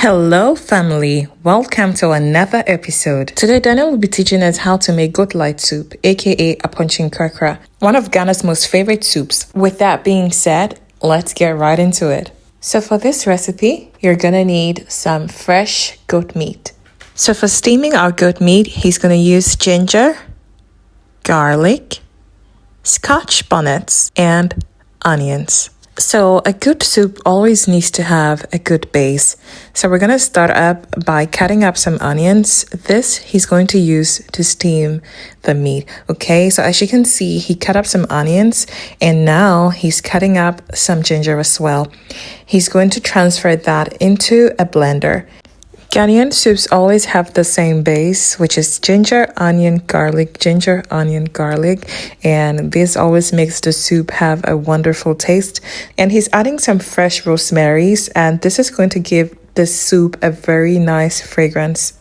Hello family, welcome to another episode. Today Daniel will be teaching us how to make goat light soup, aka Aponkyekrakra, one of Ghana's most favorite soups. With that being said, let's get right into it. So for this recipe, you're gonna need some fresh goat meat. So for steaming our goat meat, he's gonna use ginger, garlic, scotch bonnets, and onions. So a good soup always needs to have a good base. So we're going to start up by cutting up some onions. This he's going to use to steam the meat. Okay, so as you can see, he cut up some onions and now he's cutting up some ginger as well. He's going to transfer that into a blender. Ghanaian soups always have the same base, which is ginger, onion, garlic, ginger, onion, garlic. And this always makes the soup have a wonderful taste. And he's adding some fresh rosemaries, and this is going to give the soup a very nice fragrance.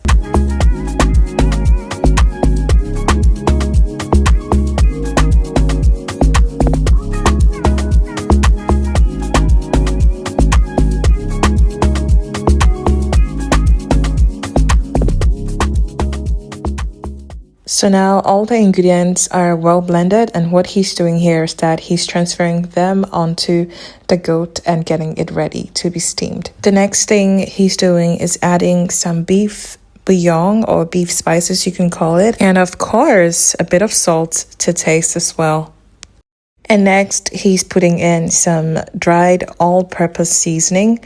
So now all the ingredients are well blended, and what he's doing here is that he's transferring them onto the goat and getting it ready to be steamed. The next thing he's doing is adding some beef bouillon or beef spices, you can call it, and of course a bit of salt to taste as well. And next he's putting in some dried all-purpose seasoning.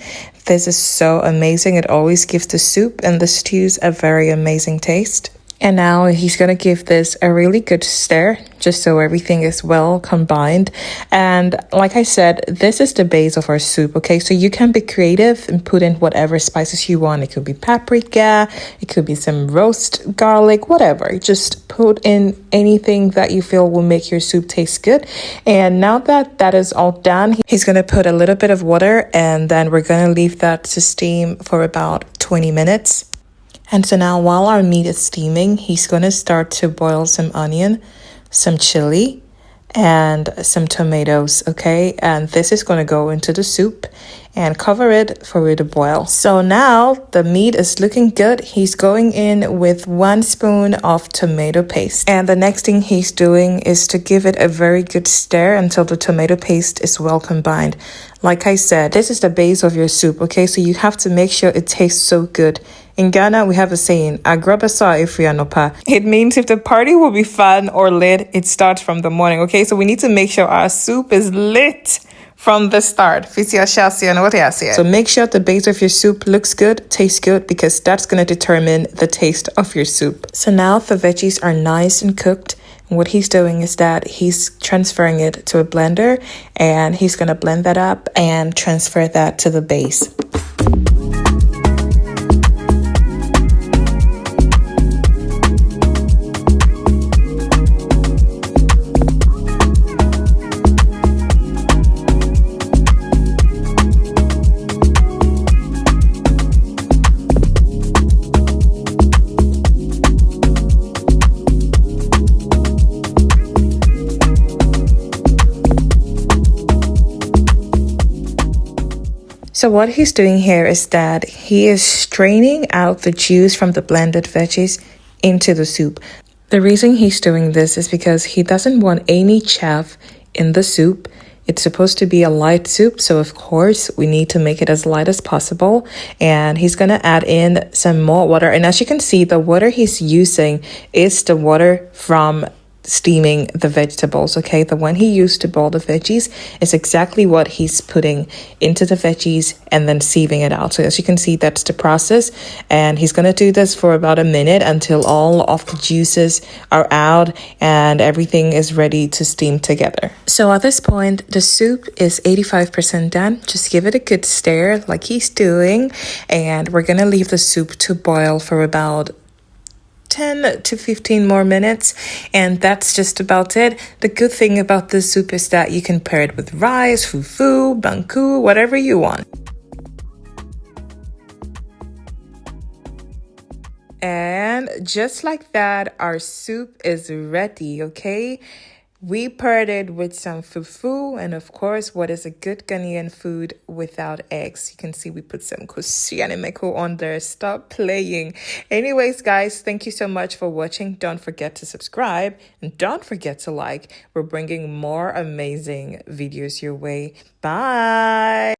This is so amazing. It always gives the soup and the stews a very amazing taste. And now he's going to give this a really good stir, just so everything is well combined. And like I said, this is the base of our soup, okay? So you can be creative and put in whatever spices you want. It could be paprika, it could be some roast garlic, whatever. Just put in anything that you feel will make your soup taste good. And now that that is all done, he's going to put a little bit of water, and then we're going to leave that to steam for about 20 minutes. And so now while our meat is steaming, he's going to start to boil some onion, some chili, and some tomatoes, okay? And this is going to go into the soup and cover it for it to boil. So now the meat is looking good. He's going in with 1 spoon of tomato paste. And the next thing he's doing is to give it a very good stir until the tomato paste is well combined. Like I said, this is the base of your soup, okay? So you have to make sure it tastes so good. In Ghana, we have a saying, "Agrabasa ifrianopa." It means if the party will be fun or lit, it starts from the morning, okay? So we need to make sure our soup is lit from the start. So make sure the base of your soup looks good, tastes good, because that's going to determine the taste of your soup. So now the veggies are nice and cooked. And what he's doing is that he's transferring it to a blender, and he's going to blend that up and transfer that to the base. So what he's doing here is that he is straining out the juice from the blended veggies into the soup. The reason he's doing this is because he doesn't want any chaff in the soup. It's supposed to be a light soup, so of course we need to make it as light as possible. And he's going to add in some more water. And as you can see, the water he's using is the water from steaming the vegetables, okay? The one he used to boil the veggies is exactly what he's putting into the veggies and then sieving it out. So as you can see, that's the process, and he's going to do this for about a minute until all of the juices are out and everything is ready to steam together. So at this point, the soup is 85% done. Just give it a good stir like he's doing, and we're going to leave the soup to boil for about 10 to 15 more minutes, and that's just about it. The good thing about this soup is that you can pair it with rice, fufu, banku, whatever you want. And just like that, our soup is ready, okay? We paired it with some fufu, and of course, what is a good Ghanaian food without eggs? You can see we put some cuisine on there. Stop playing. Anyways, guys, thank you so much for watching. Don't forget to subscribe and don't forget to like. We're bringing more amazing videos your way. Bye.